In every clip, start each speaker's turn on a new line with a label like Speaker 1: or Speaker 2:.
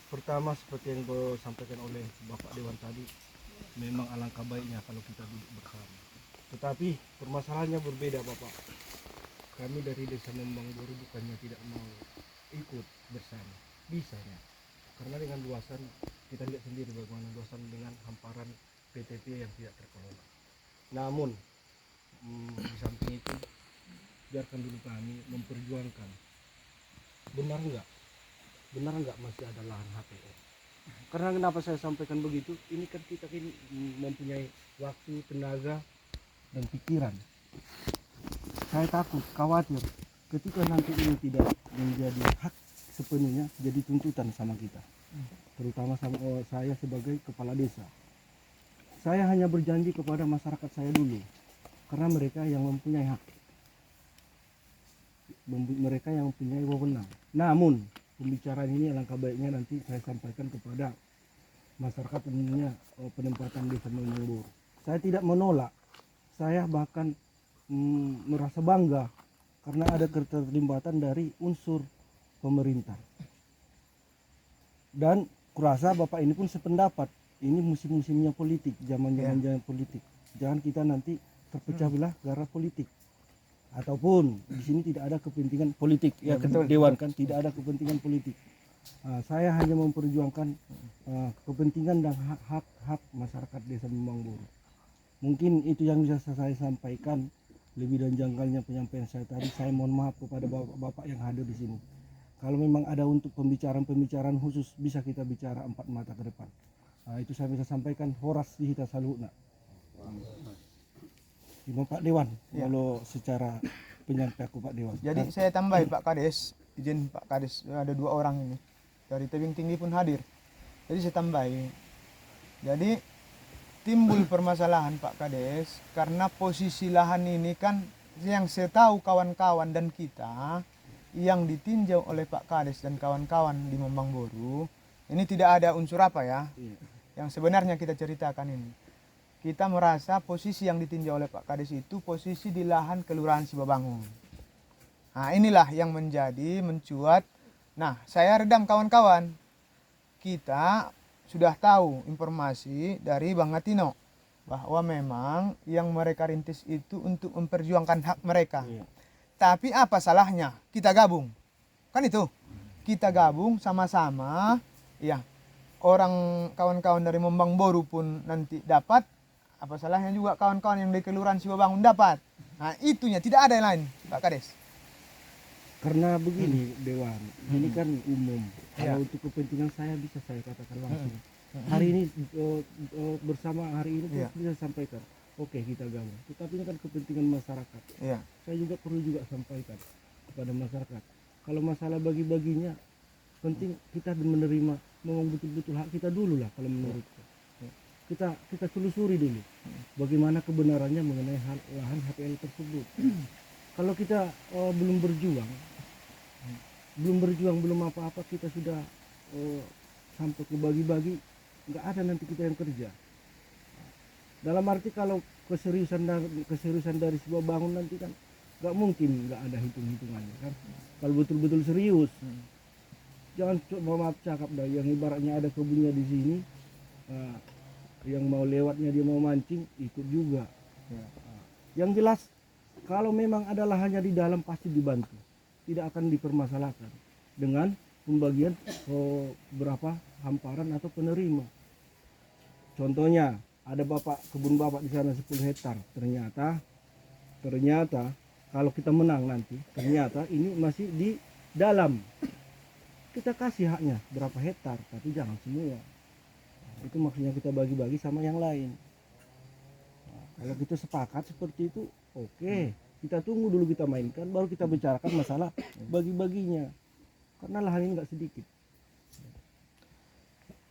Speaker 1: Pertama seperti yang disampaikan oleh Bapak Dewan tadi, memang alangkah baiknya kalau kita duduk bersama. Tetapi permasalahannya berbeda Bapak. Kami dari Desa Membang Boru bukannya tidak mau ikut bersama, bisanya. Karena dengan luasan, kita lihat sendiri bagaimana luasan dengan hamparan PTT yang tidak terkelola. Namun, di samping itu, biarkan dulu kami memperjuangkan. Benar enggak masih ada lahan HPL? Karena kenapa saya sampaikan begitu? Ini kan kita ini mempunyai waktu, tenaga, dan pikiran. Saya takut, khawatir ketika nanti ini tidak menjadi hak sepenuhnya, jadi tuntutan sama kita, terutama sama saya sebagai kepala desa. Saya hanya berjanji kepada masyarakat saya dulu, karena mereka yang mempunyai hak, mereka yang mempunyai wewenang. Namun pembicaraan ini alangkah baiknya nanti saya sampaikan kepada masyarakat umumnya penempatan desa Membang Boru. Saya tidak menolak, saya bahkan merasa bangga karena ada keterlibatan dari unsur pemerintah. Dan kurasa Bapak ini pun sependapat, ini musim-musimnya politik, zaman-zaman politik. Jangan kita nanti terpecah belah gara politik. Ataupun di sini tidak ada kepentingan politik, ya betul, Dewan kan tidak ada kepentingan politik. Saya hanya memperjuangkan kepentingan dan hak masyarakat Desa Membang Boru. Mungkin itu yang bisa saya sampaikan. Lebih dan janggalnya penyampaian saya tadi, saya mohon maaf kepada bapak-bapak yang hadir di sini. Kalau memang ada untuk pembicaraan khusus, bisa kita bicara 4 mata ke depan. Itu saya bisa sampaikan. Horas dihita saluna. Pak Dewan, ya. Kalau secara penyampaian aku Pak Dewan.
Speaker 2: Jadi saya tambahi Pak Kades, izin Pak Kades, ada 2 orang ini dari tebing tinggi pun hadir. Jadi saya tambahi. Jadi timbul permasalahan Pak Kades karena posisi lahan ini kan yang saya tahu kawan-kawan dan kita yang ditinjau oleh Pak Kades dan kawan-kawan di Membang Boru ini tidak ada unsur apa ya, yang sebenarnya kita ceritakan ini. Kita merasa posisi yang ditinjau oleh Pak Kades itu posisi di lahan Kelurahan Sibabangun. Nah inilah yang mencuat. Nah saya redam kawan-kawan. Kita sudah tahu informasi dari Bang Atino bahwa memang yang mereka rintis itu untuk memperjuangkan hak mereka. Tapi apa salahnya kita gabung? Kan itu. Kita gabung sama-sama, ya. Orang kawan-kawan dari Membang Boru pun nanti dapat. Apa salahnya juga kawan-kawan yang dari Kelurahan Sibabangun dapat. Nah, itunya tidak ada yang lain, Pak Kades.
Speaker 1: Karena begini, Dewan, ini kan umum. Kalau untuk kepentingan saya bisa saya katakan langsung. Hari ini bersama hari ini bisa sampaikan. Oke, kita gabung. Tetapi ini kan kepentingan masyarakat. Saya juga perlu sampaikan kepada masyarakat. Kalau masalah bagi-baginya, penting kita menerima, memang betul-betul hak kita dulu lah kalau menurutku. Kita telusuri dulu bagaimana kebenarannya mengenai lahan HPL tersebut. Kalau kita belum berjuang, belum apa-apa, kita sudah sampai ke bagi-bagi, nggak ada nanti kita yang kerja. Dalam arti kalau keseriusan dari sebuah bangun nanti kan nggak mungkin nggak ada hitung-hitungannya kan. Kalau betul-betul serius, jangan maaf cakap dah, yang ibaratnya ada kebunnya di sini, yang mau lewatnya dia mau mancing ikut juga. Yang jelas kalau memang ada lahannya di dalam pasti dibantu, tidak akan dipermasalahkan dengan pembagian berapa hamparan atau penerima. Contohnya ada kebun bapak di sana 10 hektar, ternyata kalau kita menang nanti ternyata ini masih di dalam, kita kasih haknya berapa hektar tapi jangan semua. Itu maksudnya kita bagi-bagi sama yang lain. Kalau kita sepakat seperti itu, oke. Kita tunggu dulu, kita mainkan, baru kita bicarakan masalah bagi-baginya. Karena lahan ini nggak sedikit.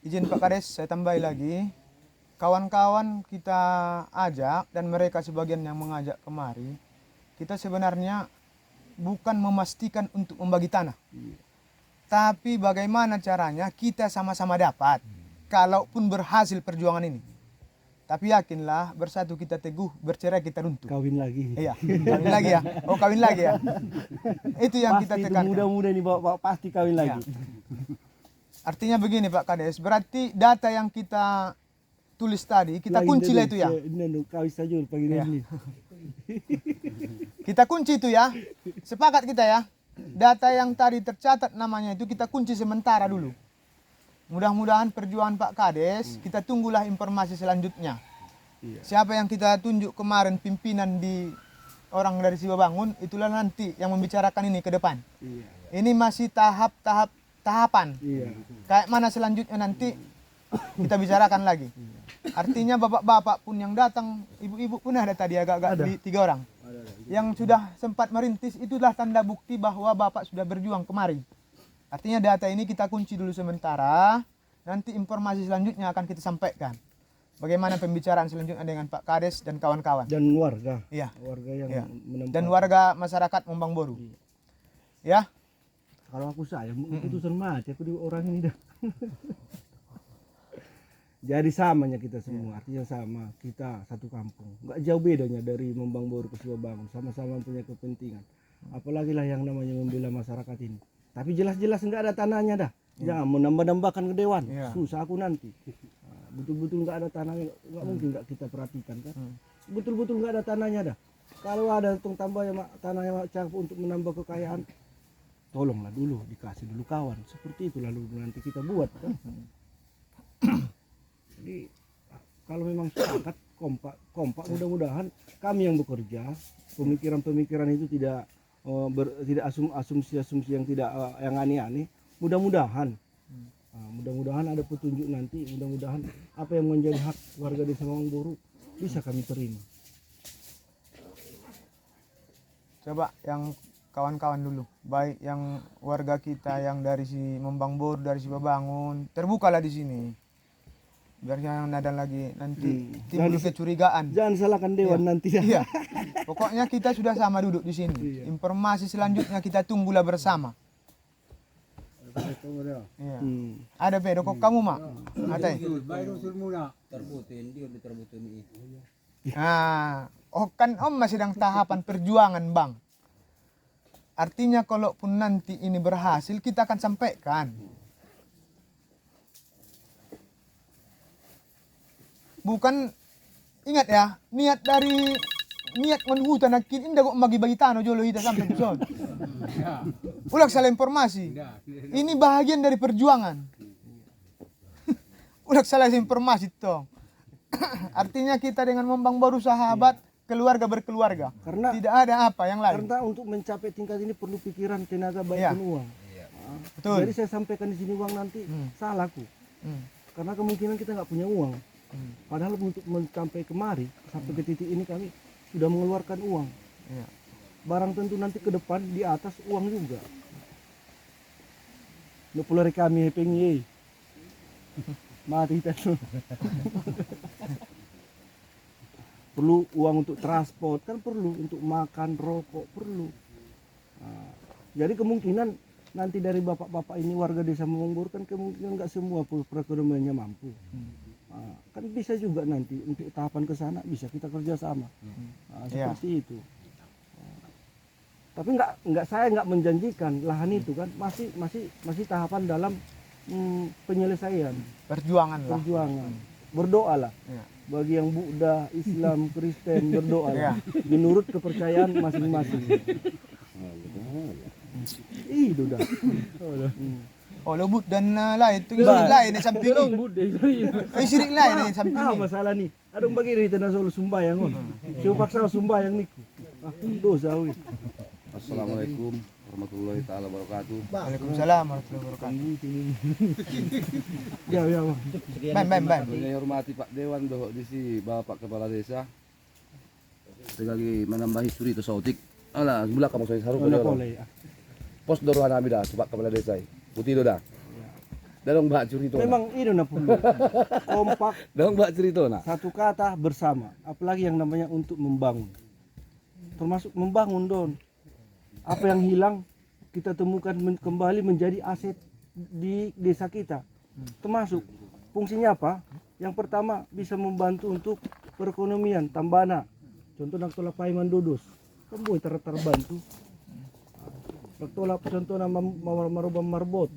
Speaker 2: Izin Pak Kades, saya tambahi lagi. Kawan-kawan kita ajak dan mereka sebagian yang mengajak kemari. Kita sebenarnya bukan memastikan untuk membagi tanah. Tapi bagaimana caranya kita sama-sama dapat. Kalaupun berhasil perjuangan ini. Tapi yakinlah, bersatu kita teguh, bercerai kita runtuh.
Speaker 1: Kawin lagi.
Speaker 2: Iya, kawin lagi ya. Oh, kawin lagi ya. Itu yang
Speaker 1: pasti
Speaker 2: kita tekankan.
Speaker 1: Muda-muda nih bapak pasti kawin lagi.
Speaker 2: Artinya begini Pak Kades, berarti data yang kita tulis tadi, kita kunci lah itu ya.
Speaker 1: Kau saja pagi
Speaker 2: Iya.
Speaker 1: ini.
Speaker 2: Kita kunci itu ya. Sepakat kita ya. Data yang tadi tercatat namanya itu kita kunci sementara dulu. Mudah-mudahan perjuangan Pak Kades, kita tunggulah informasi selanjutnya.
Speaker 1: Iya.
Speaker 2: Siapa yang kita tunjuk kemarin pimpinan di orang dari Sibabangun, itulah nanti yang membicarakan ini ke depan.
Speaker 1: Iya.
Speaker 2: Ini masih tahapan.
Speaker 1: Iya.
Speaker 2: Kayak mana selanjutnya nanti kita bicarakan lagi. Artinya bapak-bapak pun yang datang, ibu-ibu pun ada tadi agak-agak 3 orang. Yang sudah sempat merintis, itulah tanda bukti bahwa bapak sudah berjuang kemari. Artinya data ini kita kunci dulu sementara, nanti informasi selanjutnya akan kita sampaikan. Bagaimana pembicaraan selanjutnya dengan Pak Kades dan kawan-kawan.
Speaker 1: Dan warga.
Speaker 2: Iya.
Speaker 1: Warga yang
Speaker 2: Iya.
Speaker 1: menempati.
Speaker 2: Dan warga masyarakat Mombang Boru. Ya.
Speaker 1: Kalau aku sayang, putusan mati aku di orang ini dah. Jadi samanya kita semua, artinya sama, kita satu kampung. Enggak jauh bedanya dari Mombang Boru ke Sibabangun, sama-sama punya kepentingan. Apalagi lah yang namanya membela masyarakat ini. Tapi jelas-jelas enggak ada tanahnya dah. Jangan menambah-nambahkan ke dewan,
Speaker 2: Iya.
Speaker 1: susah aku nanti. Betul-betul enggak ada tanahnya, enggak mungkin enggak kita perhatikan kan. Betul-betul enggak ada tanahnya dah. Kalau ada tambah tanahnya cakep untuk menambah kekayaan, tolonglah dulu dikasih dulu kawan. Seperti itu lalu nanti kita buat kan. Jadi kalau memang sepakat kompak mudah-mudahan kami yang bekerja, pemikiran-pemikiran itu tidak tidak asumsi-asumsi yang tidak yang aneh-aneh. Mudah-mudahan mudah-mudahan ada petunjuk nanti, mudah-mudahan apa yang menjadi hak warga desa Mombang Boru bisa kami terima.
Speaker 2: Coba yang kawan-kawan dulu, baik yang warga kita yang dari si Mombang Boru, dari Sibabangun, terbukalah di sini. Biar jangan ada lagi nanti timbul kecurigaan.
Speaker 1: Jangan salahkan dewan nanti ya.
Speaker 2: Iya. Pokoknya kita sudah sama duduk di sini.
Speaker 1: Iya.
Speaker 2: Informasi selanjutnya kita tunggulah bersama. Iya. Ada pedo kok kamu mak? Atai. Nah, oh kan om masih sedang tahapan perjuangan bang. Artinya kalaupun nanti ini berhasil kita akan sampaikan. Bukan, ingat ya, niat menhutan nakin indah kok bagi-bagi tanah jolo hita sampai puson. Ulang salah informasi. Ini bahagian dari perjuangan. Ulang salah informasi toh. Artinya kita dengan Mombang Boru sahabat, keluarga berkeluarga.
Speaker 1: Karena
Speaker 2: tidak ada apa yang lain.
Speaker 1: Karena untuk mencapai tingkat ini perlu pikiran, tenaga, baik
Speaker 2: Iya.
Speaker 1: dan uang.
Speaker 2: Betul.
Speaker 1: Jadi saya sampaikan di sini uang nanti salahku. Karena kemungkinan kita nggak punya uang. Padahal untuk mencapai kemari sampai ke titik ini kami sudah mengeluarkan uang.
Speaker 2: Iya.
Speaker 1: Barang tentu nanti ke depan di atas uang juga. Nupulari kami pengi. Mati tentu. Perlu uang untuk transport, kan perlu untuk makan, rokok, perlu. Nah, jadi kemungkinan nanti dari bapak-bapak ini warga desa Mombang Boru kan kemungkinan nggak semua perekonomiannya mampu. Nah, kan bisa juga nanti untuk tahapan ke sana bisa kita kerjasama. Nah, seperti itu. Tapi saya nggak menjanjikan lahan itu kan masih tahapan dalam penyelesaian
Speaker 2: Perjuangan lah.
Speaker 1: Berdoa lah.
Speaker 2: Iya.
Speaker 1: Bagi yang Buddha, Islam, Kristen berdoa lah.
Speaker 2: Iya.
Speaker 1: Menurut kepercayaan masing-masing. Itu dah.
Speaker 2: Oh lobut dan lain itu lain di samping ini. Sirik lain di samping ini.
Speaker 1: Masalah nih. Ada bagi kita na solo sumbayang on. Siapa paksa sumbayang niku. Dosa we.
Speaker 3: Assalamualaikum warahmatullahi taala wabarakatuh.
Speaker 2: Waalaikumsalam warahmatullahi wabarakatuh.
Speaker 1: Ya.
Speaker 2: Bam.
Speaker 3: Saya hormati Pak Dewan doh di si Bapak Kepala Desa. Saya lagi menambah histori itu sautik. Alah, sebelah kamu saya saru pos doruan kami dah Pak Kepala Desa. Putih itu dah. Dalam mbak cerita.
Speaker 1: Memang itu na perlu. Kompak.
Speaker 3: Dalam mbak cerita nak.
Speaker 1: Satu kata bersama. Apalagi yang namanya untuk membangun. Termasuk membangun don. Apa yang hilang kita temukan kembali menjadi aset di desa kita. Termasuk fungsinya apa? Yang pertama bisa membantu untuk perekonomian Tambana. Contoh nak tolak Paiman Dodos. Kembali terbantu. Contoh nak marubah marbot.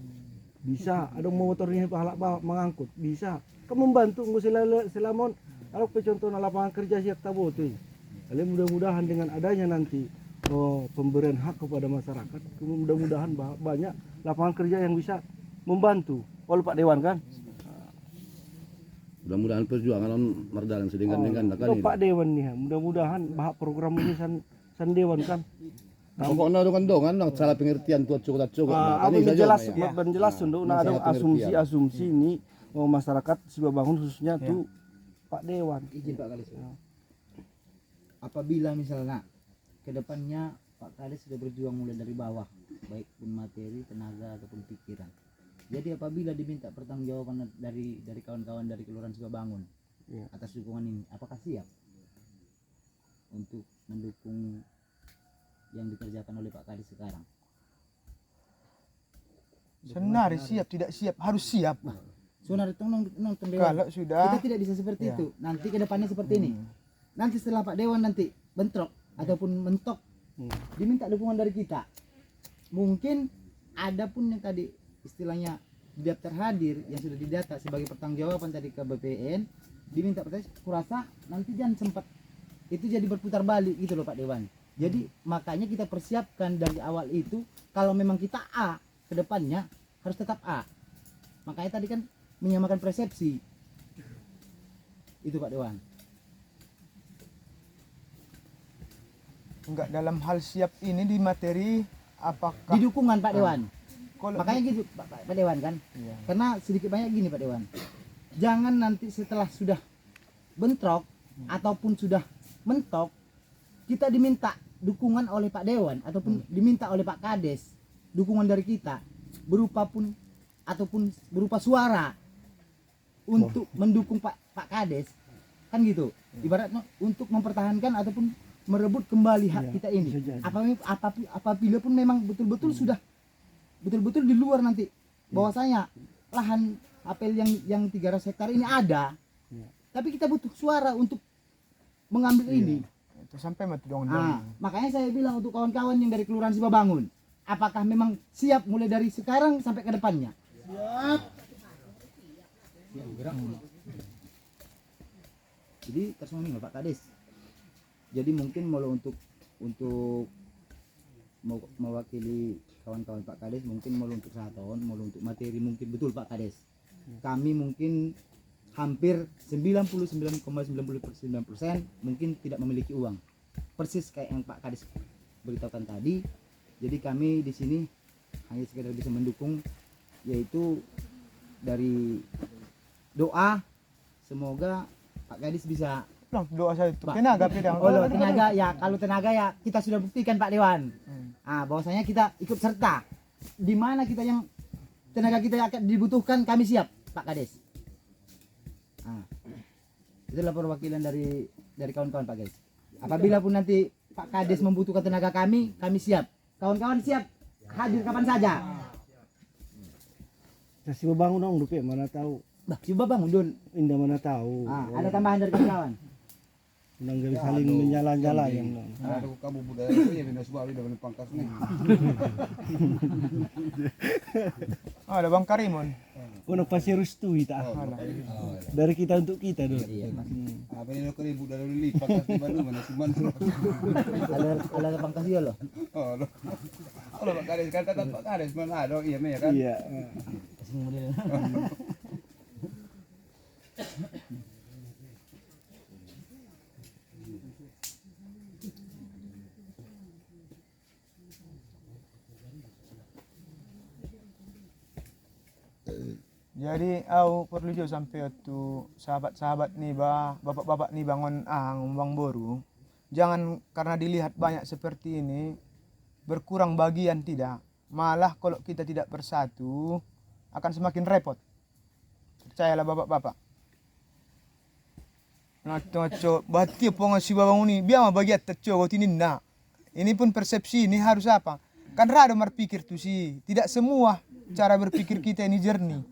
Speaker 1: bisa. Ada motornya pahala mengangkut, bisa. Kan membantu nggak selamon. Kalau contoh lapangan kerja siap tabo tuh. Kali mudah-mudahan dengan adanya nanti pemberian hak kepada masyarakat, mudah-mudahan banyak lapangan kerja yang bisa membantu. Oleh Pak Dewan kan?
Speaker 3: Mudah-mudahan perjuangan on mardalan sedengkan-dengkan kan ini.
Speaker 1: Pak Dewan nih, mudah-mudahan bahak program ini san Dewan kan.
Speaker 3: Pokoknya dongan nang salah pengertian tuat cukup cukup.
Speaker 1: Apa jelas menjelas untuk ada asumsi ini masyarakat Sibabangun khususnya tuh Pak Dewan.
Speaker 4: Izin Pak Kades. Apabila misalnya kedepannya Pak Kades sudah berjuang mulai dari bawah, baik pun materi, tenaga ataupun pikiran. Jadi apabila diminta pertanggungjawaban dari kawan-kawan dari Kelurahan Sibabangun atas dukungan ini, apakah siap untuk mendukung yang dikerjakan oleh Pak Kades sekarang?
Speaker 2: Sebenarnya siap tidak siap harus siap.
Speaker 4: Sebenarnya nonton Dewan.
Speaker 2: Kalau sudah
Speaker 4: Kita tidak bisa seperti itu. Nanti kedepannya seperti ini. Nanti setelah Pak Dewan nanti bentrok ataupun mentok, diminta dukungan dari kita. Mungkin ada pun yang tadi istilahnya daftar hadir yang sudah didata sebagai pertanggungjawaban tadi ke BPN, diminta pertanyaan. Kurasa nanti jangan sempat itu jadi berputar balik gitu loh Pak Dewan. Jadi makanya kita persiapkan dari awal itu, kalau memang kita A, kedepannya harus tetap A. Makanya tadi kan menyamakan persepsi. Itu Pak Dewan.
Speaker 2: enggak dalam hal siap ini di materi apakah
Speaker 4: Di dukungan Pak Dewan.
Speaker 2: kalau
Speaker 4: Makanya gitu Pak Dewan kan.
Speaker 2: Iya.
Speaker 4: Karena sedikit banyak gini Pak Dewan. Jangan nanti setelah sudah bentrok ataupun sudah mentok, kita diminta dukungan oleh Pak Dewan ataupun diminta oleh Pak Kades dukungan dari kita berupa pun ataupun berupa suara untuk mendukung Pak Kades, kan gitu. Ibaratnya untuk mempertahankan ataupun merebut kembali hak kita ini. Apabila pun memang betul-betul sudah betul-betul di luar nanti bahwasanya lahan apel yang 300 hektar ini ada, tapi kita butuh suara untuk mengambil ini.
Speaker 2: itu sampai mati dong.
Speaker 4: Makanya saya bilang untuk kawan-kawan yang dari Kelurahan Sibabangun, apakah memang siap mulai dari sekarang sampai ke depannya? Siap. Jadi tersusun Pak Kades. Jadi mungkin mau untuk mewakili kawan-kawan Pak Kades, mungkin mau untuk 1 tahun, mau untuk materi mungkin betul Pak Kades. Kami mungkin hampir 99,99% mungkin tidak memiliki uang. Persis kayak yang Pak Kades beritahukan tadi. Jadi kami di sini hanya sekedar bisa mendukung, yaitu dari doa semoga Pak Kades bisa
Speaker 2: doa saya itu
Speaker 4: Pak.
Speaker 2: tenaga pedang.
Speaker 4: Oh, tenaga ya, kalau tenaga ya kita sudah buktikan Pak Dewan. Bahwasanya kita ikut serta. Di mana kita yang tenaga kita yang akan dibutuhkan kami siap, Pak Kades. Itulah perwakilan dari kawan-kawan Pak Kades. Apabila pun nanti Pak Kades membutuhkan tenaga kami siap. Kawan-kawan siap hadir kapan saja.
Speaker 1: Kasih bangun dong, Dupe, mana tahu.
Speaker 4: Bah, coba bangun Dun.
Speaker 1: Indah mana tahu.
Speaker 4: Ada tambahan dari kawan-kawan.
Speaker 1: Nanggal saling menyala-nyala yang
Speaker 3: Ada kamu budaya itu ya bina sebuah dari pangkas nih.
Speaker 2: Ada Bang Karimon.
Speaker 1: Ono pasti restui tak. Dari kita untuk kita dulu.
Speaker 4: Iya, Mas.
Speaker 3: Apa ini lo ribu dari li pangkas di Bandung mana cuman.
Speaker 4: Ada pangkas dia loh.
Speaker 3: Oh, kalau Pak Kades kan tetap Pak Kades mana ada iya ya kan.
Speaker 1: Iya.
Speaker 2: Jadi aku perlu juga sampai itu sahabat-sahabat nih bapak-bapak nih bangun Bang Boru. Jangan karena dilihat banyak seperti ini berkurang bagian, tidak. Malah kalau kita tidak bersatu akan semakin repot. Percayalah bapak-bapak. Ngaco-ngaco berarti apa ngasih babang ini biar bagian terco ini nak. Ini pun persepsi ini harus apa? Kan rada berpikir tuh sih. Tidak semua cara berpikir kita ini jernih.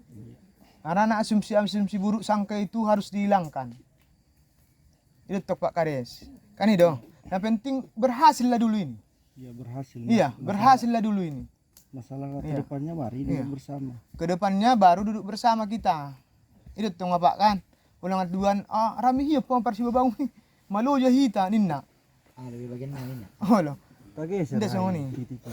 Speaker 2: Karena asumsi-asumsi buruk sangka itu harus dihilangkan. Itu tok Pak Kades. Kan itu. Yang penting berhasillah dulu ini.
Speaker 1: Iya berhasil.
Speaker 2: Iya, berhasillah dulu ini.
Speaker 1: masalah
Speaker 2: Iya.
Speaker 1: kedepannya mari
Speaker 2: Iya.
Speaker 1: duduk bersama.
Speaker 2: Kedepannya baru duduk bersama kita. Itu tuh ngapak kan. Ulang atuan, rami hiyo po Persiba Bangun. Malu aja hita ninna.
Speaker 4: Lebih bagian main ya.
Speaker 2: Oh loh.
Speaker 1: Tageser.
Speaker 2: Tidak semua nih.
Speaker 1: Titipan.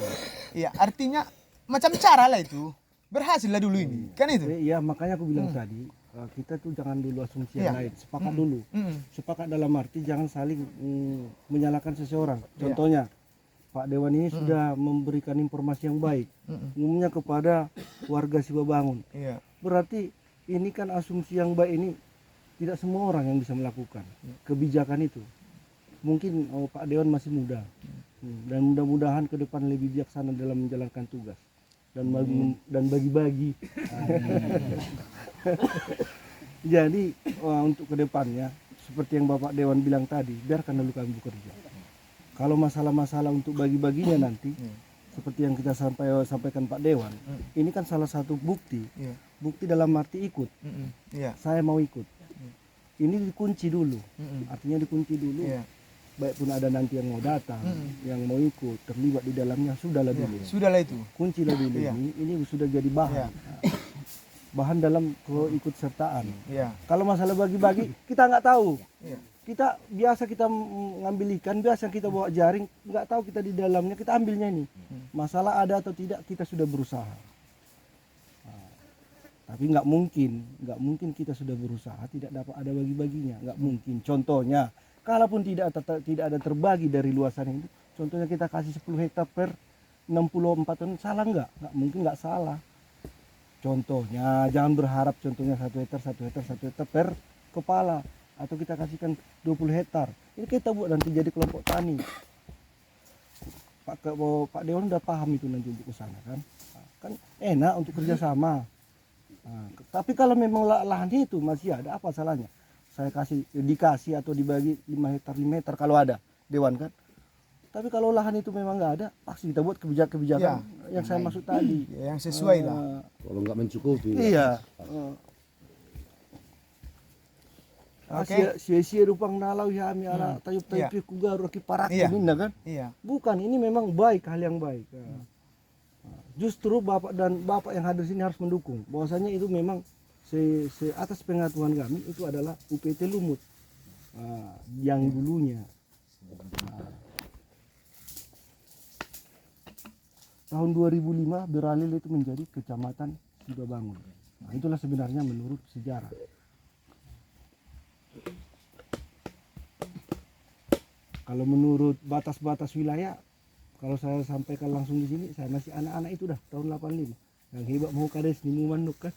Speaker 2: Iya, artinya macam cara lah itu. Berhasil lah dulu ini. Kan itu?
Speaker 1: Iya, makanya aku bilang tadi, kita tuh jangan dulu asumsi yang
Speaker 2: Iya.
Speaker 1: lain. Sepakat dulu.
Speaker 2: Mm.
Speaker 1: Sepakat dalam arti jangan saling menyalahkan seseorang. Contohnya, Pak Dewan ini sudah memberikan informasi yang baik, umumnya kepada warga Sibabangun.
Speaker 2: Iya.
Speaker 1: Berarti ini kan asumsi yang baik ini tidak semua orang yang bisa melakukan kebijakan itu. Mungkin Pak Dewan masih muda. Dan mudah-mudahan ke depan lebih bijaksana dalam menjalankan tugas dan bagi-bagi. Jadi untuk ke depannya seperti yang Bapak Dewan bilang tadi, biarkan dulu kami bekerja. Kalau masalah-masalah untuk bagi-baginya nanti seperti yang kita sampaikan Pak Dewan, ini kan salah satu bukti.
Speaker 2: Iya.
Speaker 1: Bukti dalam arti ikut.
Speaker 2: Iya.
Speaker 1: Saya mau ikut. Ini dikunci dulu. Artinya dikunci dulu.
Speaker 2: Iya.
Speaker 1: Baik pun ada nanti yang mau datang, yang mau ikut, terlibat di dalamnya, sudahlah dulu.
Speaker 2: Sudahlah itu.
Speaker 1: Kuncilah dulu
Speaker 2: Iya.
Speaker 1: ini sudah jadi bahan. Bahan dalam keikutsertaan.
Speaker 2: Iya.
Speaker 1: Kalau masalah bagi-bagi, kita nggak tahu.
Speaker 2: Iya.
Speaker 1: Kita ngambil ikan, biasa kita bawa jaring, nggak tahu kita di dalamnya, kita ambilnya ini. Masalah ada atau tidak, kita sudah berusaha. Nah, tapi nggak mungkin kita sudah berusaha tidak dapat ada bagi-baginya, nggak mungkin. Contohnya, kalaupun tidak ada terbagi dari luasan itu, contohnya kita kasih 10 hektar per 64 ton, salah nggak? Nggak mungkin, nggak salah. Contohnya, jangan berharap contohnya 1 hektar per kepala. Atau kita kasihkan 20 hektar. Ini kita buat nanti jadi kelompok tani. Pak Dewan udah paham itu nanti untuk ke sana kan. Kan enak untuk kerjasama. Nah, tapi kalau memang lahan itu masih ada, apa salahnya? Saya dikasih atau dibagi 5 hektar kalau ada Dewan kan. Tapi kalau lahan itu memang nggak ada, pasti kita buat kebijakan yang saya maksud tadi.
Speaker 2: Ya, yang sesuai lah.
Speaker 3: Kalau nggak mencukupi.
Speaker 1: Iya.
Speaker 2: Oke.
Speaker 1: Sia-sia rupang nalau ya ami ala tayup-tayup ku garu ki parak minna kan.
Speaker 2: Iya.
Speaker 1: Bukan, ini memang baik, hal yang baik. Justru Bapak yang hadir sini harus mendukung. Bahwasanya itu memang atas pengetahuan kami itu adalah UPT Lumut. Yang dulunya. Tahun 2005 beralih itu menjadi Kecamatan Sibabangun. Nah, itulah sebenarnya menurut sejarah. Kalau menurut batas-batas wilayah, kalau saya sampaikan langsung di sini, saya masih anak-anak itu dah tahun 85. Yang hebat mau kades di Manuk kan,